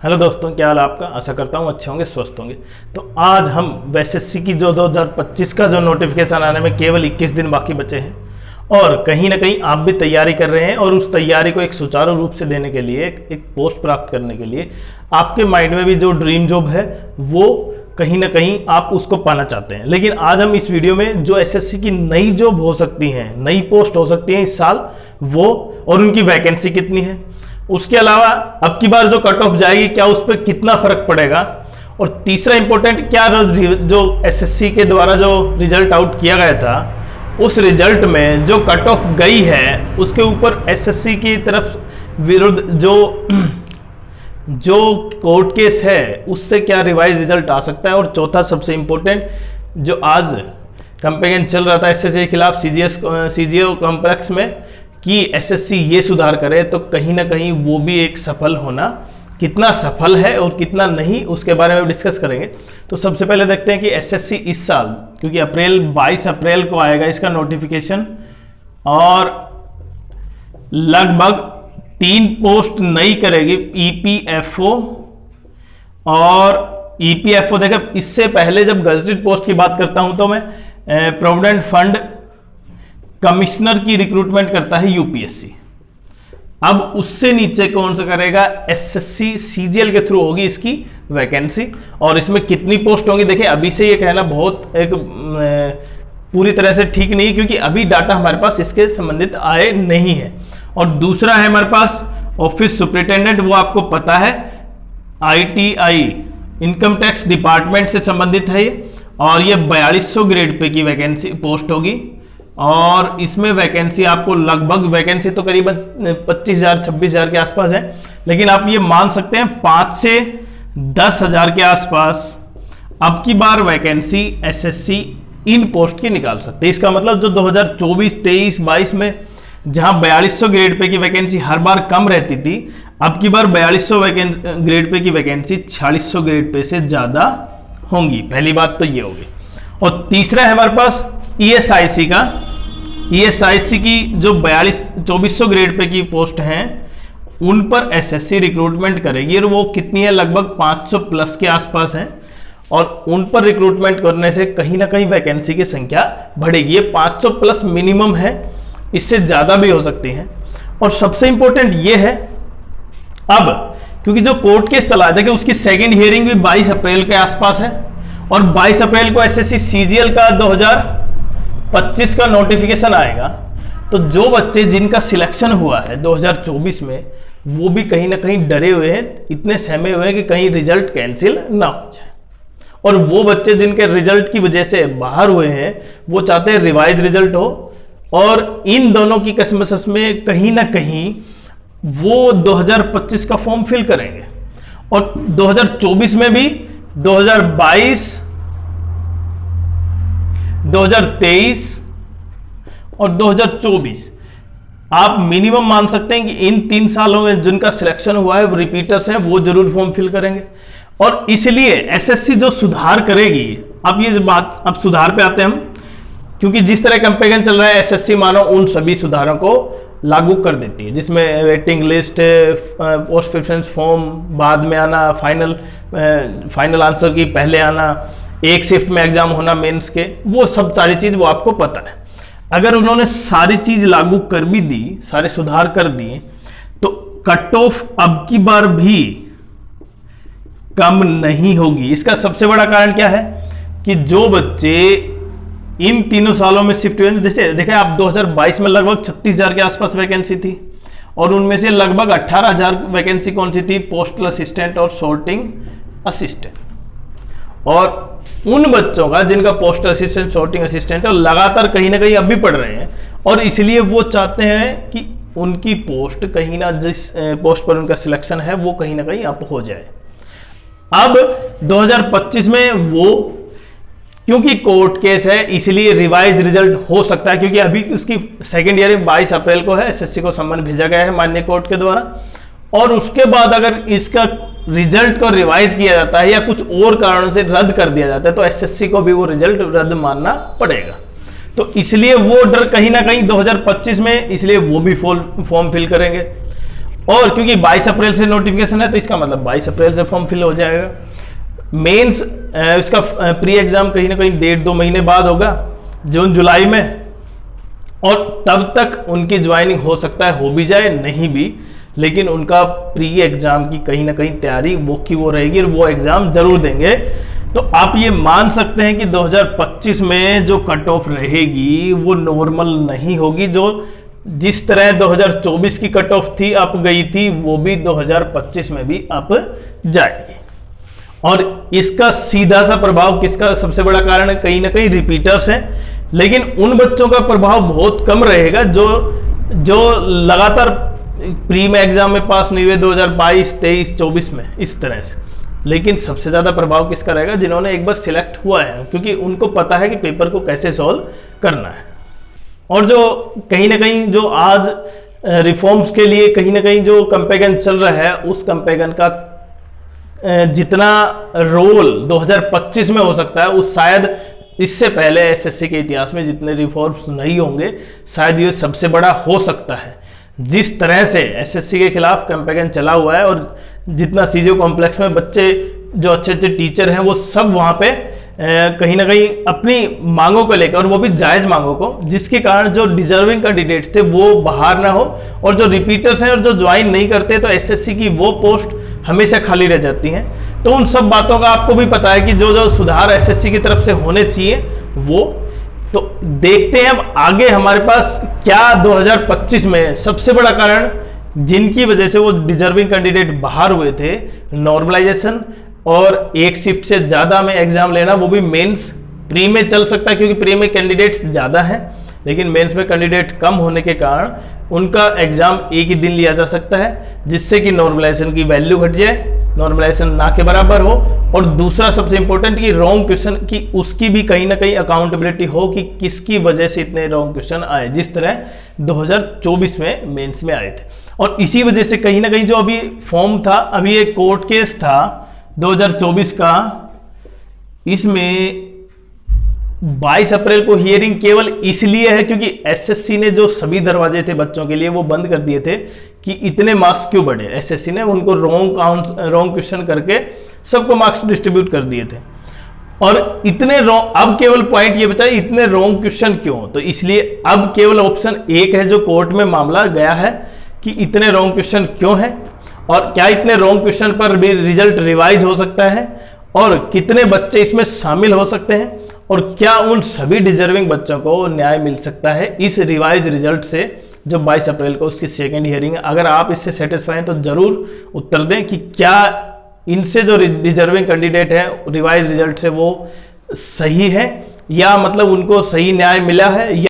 Hello दोस्तों, क्या हाल है आपका। आशा करता हूँ अच्छे होंगे, स्वस्थ होंगे। तो आज हम एसएससी की जो 2025 का जो नोटिफिकेशन आने में केवल 21 दिन बाकी बचे हैं और कहीं ना कहीं आप भी तैयारी कर रहे हैं और उस तैयारी को एक सुचारू रूप से देने के लिए एक पोस्ट प्राप्त करने के लिए आपके माइंड में भी जो ड्रीम जॉब है वो कहीं ना कहीं आप उसको पाना चाहते हैं। लेकिन आज हम इस वीडियो में जो एसएससी की नई जॉब हो सकती हैं, नई पोस्ट हो सकती है इस साल, वो और उनकी वैकेंसी कितनी है, उसके अलावा अब की बार जो कट ऑफ जाएगी क्या उस पर कितना फर्क पड़ेगा, और तीसरा इंपॉर्टेंट क्या जो एसएससी के द्वारा जो रिजल्ट आउट किया गया था उस रिजल्ट में जो कट ऑफ गई है उसके ऊपर एसएससी की तरफ विरुद्ध जो कोर्ट केस है उससे क्या रिवाइज रिजल्ट आ सकता है। और चौथा सबसे इंपॉर्टेंट, जो आज कैंपेन चल रहा था एसएससी के खिलाफ सीजीओ कॉम्प्लेक्स में कि एसएससी ये सुधार करे, तो कहीं ना कहीं वो भी एक सफल होना, कितना सफल है और कितना नहीं उसके बारे में डिस्कस करेंगे। तो सबसे पहले देखते हैं कि एसएससी इस साल, क्योंकि 22 अप्रैल को आएगा इसका नोटिफिकेशन, और लगभग 3 पोस्ट नई करेगी ईपीएफओ। और ईपीएफओ देखो, इससे पहले जब गजेटेड पोस्ट की बात करता हूं तो मैं प्रोविडेंट फंड कमिश्नर की रिक्रूटमेंट करता है यूपीएससी। अब उससे नीचे कौन सा करेगा, एसएससी सीजीएल के थ्रू होगी इसकी वैकेंसी। और इसमें कितनी पोस्ट होंगी, देखिए अभी से ये कहना बहुत एक पूरी तरह से ठीक नहीं, क्योंकि अभी डाटा हमारे पास इसके संबंधित आए नहीं है। और दूसरा है हमारे पास ऑफिस सुपरिटेंडेंट, वो आपको पता है आईटीआई इनकम टैक्स डिपार्टमेंट से संबंधित है ये, और ये 4200 ग्रेड पे की वैकेंसी पोस्ट होगी। और इसमें वैकेंसी आपको लगभग, वैकेंसी तो करीबन 25,000-26,000 के आसपास है, लेकिन आप ये मान सकते हैं 5 से 10,000 के आसपास अब की बार वैकेंसी एसएससी इन पोस्ट की निकाल सकते हैं। इसका मतलब जो 2024, 23, 22 में जहां 4200 ग्रेड पे की वैकेंसी हर बार कम रहती थी, अब की बार 4200 ग्रेड पे की वैकेंसी 4600 ग्रेड पे से ज्यादा होंगी। पहली बात तो ये होगी। और तीसरा है हमारे पास ईएसआईसी का। ईएसआईसी की जो 2400 ग्रेड पे की पोस्ट हैं उन पर एसएससी रिक्रूटमेंट करेगी, और वो कितनी है, लगभग 500 प्लस के आसपास है। और उन पर रिक्रूटमेंट करने से कहीं ना कहीं वैकेंसी की संख्या बढ़ेगी। ये 500 प्लस मिनिमम है, इससे ज्यादा भी हो सकती है। और सबसे इंपॉर्टेंट ये है, अब क्योंकि जो कोर्ट केस चला है, देखिए उसकी सेकेंड हियरिंग भी 22 अप्रैल के आसपास है, और 22 अप्रैल को एसएससी सीजीएल का 2025 का नोटिफिकेशन आएगा। तो जो बच्चे जिनका सिलेक्शन हुआ है 2024 में, वो भी कहीं ना कहीं डरे हुए हैं, इतने सहमे हुए हैं कि कहीं रिजल्ट कैंसिल ना हो जाए। और वो बच्चे जिनके रिजल्ट की वजह से बाहर हुए हैं, वो चाहते हैं रिवाइज रिजल्ट हो। और इन दोनों की कसमसस में कहीं ना कहीं वो 2025 का फॉर्म फिल करेंगे। और 2024 में भी 2022, 2023 और 2024 आप मिनिमम मान सकते हैं कि इन 3 सालों में जिनका सिलेक्शन हुआ है वो रिपीटर्स हैं, वो जरूर फॉर्म फिल करेंगे। और इसलिए एसएससी जो सुधार करेगी, अब ये बात, अब सुधार पे आते हैं हम, क्योंकि जिस तरह कैंपेन चल रहा है एसएससी मानो उन सभी सुधारों को लागू कर देती है, जिसमें waiting list, post preference form बाद में आना, फाइनल आंसर की पहले आना, एक शिफ्ट में एग्जाम होना मेंस के, वो सब सारी चीज वो आपको पता है। अगर उन्होंने सारी चीज लागू कर भी दी, सारे सुधार कर दिए, तो कट ऑफ अब की बार भी कम नहीं होगी। इसका सबसे बड़ा कारण क्या है कि जो बच्चे इन 3 सालों में शिफ्ट हुए, जैसे देखिए आप 2022 में लगभग 36,000 के आसपास वैकेंसी थी, और उनमें से लगभग 18,000 वैकेंसी कौन सी थी, पोस्टल असिस्टेंट और सॉर्टिंग असिस्टेंट। और उन बच्चों का जिनका पोस्टल असिस्टेंट, सॉर्टिंग असिस्टेंट और लगातार कहीं ना कहीं अब भी पढ़ रहे हैं, और इसलिए वो चाहते हैं कि उनकी पोस्ट कहीं ना, जिस पोस्ट पर उनका सिलेक्शन है वो कहीं ना कहीं अप हो जाए। अब 2025 में वो, क्योंकि कोर्ट केस है इसलिए रिवाइज रिजल्ट हो सकता है, क्योंकि अभी उसकी सेकेंड ईयर 22 अप्रैल को है, एसएससी को सम्मन भेजा गया है माननीय कोर्ट के द्वारा। और उसके बाद अगर इसका रिजल्ट को रिवाइज किया जाता है या कुछ और कारणों से रद्द कर दिया जाता है, तो एसएससी को भी वो रिजल्ट रद्द मानना पड़ेगा। तो इसलिए वो डर कहीं ना कहीं 2025 में, इसलिए वो भी फॉर्म फिल करेंगे। और क्योंकि 22 अप्रैल से नोटिफिकेशन है तो इसका मतलब 22 अप्रैल से फॉर्म फिल हो जाएगा। मेंस इसका प्री एग्जाम कहीं ना कहीं 1.5-2 महीने बाद होगा, जून जुलाई में, और तब तक उनकी ज्वाइनिंग हो सकता है हो भी जाए, नहीं भी, लेकिन उनका प्री एग्जाम की कहीं ना कहीं तैयारी वो की वो रहेगी और वो एग्जाम जरूर देंगे। तो आप ये मान सकते हैं कि 2025 में जो कट ऑफ रहेगी वो नॉर्मल नहीं होगी, जो जिस तरह 2024 की कट ऑफ थी अप गई थी वो भी 2025 में भी अप जाएगी। और इसका सीधा सा प्रभाव किसका सबसे बड़ा कारण है, कहीं ना कहीं रिपीटर्स है, लेकिन उन बच्चों का प्रभाव बहुत कम रहेगा जो लगातार प्री में एग्जाम में पास नहीं हुए 2022, 23, 24 में, इस तरह से। लेकिन सबसे ज्यादा प्रभाव किसका रहेगा, जिन्होंने एक बार सिलेक्ट हुआ है, क्योंकि उनको पता है कि पेपर को कैसे सॉल्व करना है। और जो कहीं ना कहीं जो आज रिफॉर्म्स के लिए कहीं ना कहीं जो कंपेगन चल रहा है, उस कंपेगन का जितना रोल 2025 में हो सकता है उस शायद इससे पहले एसएससी के इतिहास में जितने रिफॉर्म्स नहीं होंगे शायद ये सबसे बड़ा हो सकता है। जिस तरह से एसएससी के खिलाफ कैंपेन चला हुआ है और जितना सीजीओ कॉम्प्लेक्स में बच्चे जो अच्छे अच्छे टीचर हैं वो सब वहाँ पे कहीं ना कहीं अपनी मांगों को लेकर, और वो भी जायज मांगों को, जिसके कारण जो डिजर्विंग कैंडिडेट्स थे वो बाहर ना हो, और जो रिपीटर्स हैं और जो ज्वाइन नहीं करते तो एसएससी की वो पोस्ट हमेशा खाली रह जाती हैं। तो उन सब बातों का आपको भी पता है कि जो जो सुधार एसएससी की तरफ से होने चाहिए वो तो देखते हैं। अब आगे हमारे पास क्या 2025 में सबसे बड़ा कारण जिनकी वजह से वो डिजर्विंग कैंडिडेट बाहर हुए थे, नॉर्मलाइजेशन और एक शिफ्ट से ज्यादा में एग्जाम लेना, वो भी मेंस। प्री में चल सकता है क्योंकि प्री में कैंडिडेट्स ज्यादा हैं, लेकिन मेंस में कैंडिडेट कम होने के कारण उनका एग्जाम एक ही दिन लिया जा सकता है, जिससे कि नॉर्मलाइजेशन की वैल्यू घट जाए, नॉर्मलाइजेशन ना के बराबर हो। और दूसरा सबसे इंपॉर्टेंट कि रॉन्ग क्वेश्चन की उसकी भी कहीं ना कहीं अकाउंटेबिलिटी हो कि किसकी वजह से इतने रॉन्ग क्वेश्चन आए, जिस तरह 2024 में मेंस में आए थे। और इसी वजह से कहीं ना कहीं जो अभी फॉर्म था, अभी एक कोर्ट केस था 2024 का, इसमें 22 अप्रैल को हियरिंग केवल इसलिए है क्योंकि एसएससी ने जो सभी दरवाजे थे बच्चों के लिए वो बंद कर दिए थे कि इतने मार्क्स क्यों बढ़े। एसएससी ने उनको रॉन्ग क्वेश्चन करके सबको मार्क्स डिस्ट्रीब्यूट कर दिए थे, और इतने रॉन्ग, अब केवल पॉइंट ये बचा इतने रॉन्ग क्वेश्चन क्यों, तो इसलिए अब केवल ऑप्शन एक है जो कोर्ट में मामला गया है कि इतने रॉन्ग क्वेश्चन क्यों है, और क्या इतने रॉन्ग क्वेश्चन पर भी रिजल्ट रिवाइज हो सकता है, और कितने बच्चे इसमें शामिल हो सकते हैं, और क्या उन सभी डिजर्विंग बच्चों को न्याय मिल सकता है इस रिवाइज रिजल्ट से जो 22 अप्रैल को उसकी सेकेंड हियरिंग है। अगर आप इससे सेटिस्फाई हैं तो जरूर उत्तर दें कि क्या इनसे जो डिजर्विंग कैंडिडेट है रिवाइज रिजल्ट से वो सही है, या मतलब उनको सही न्याय मिला है, या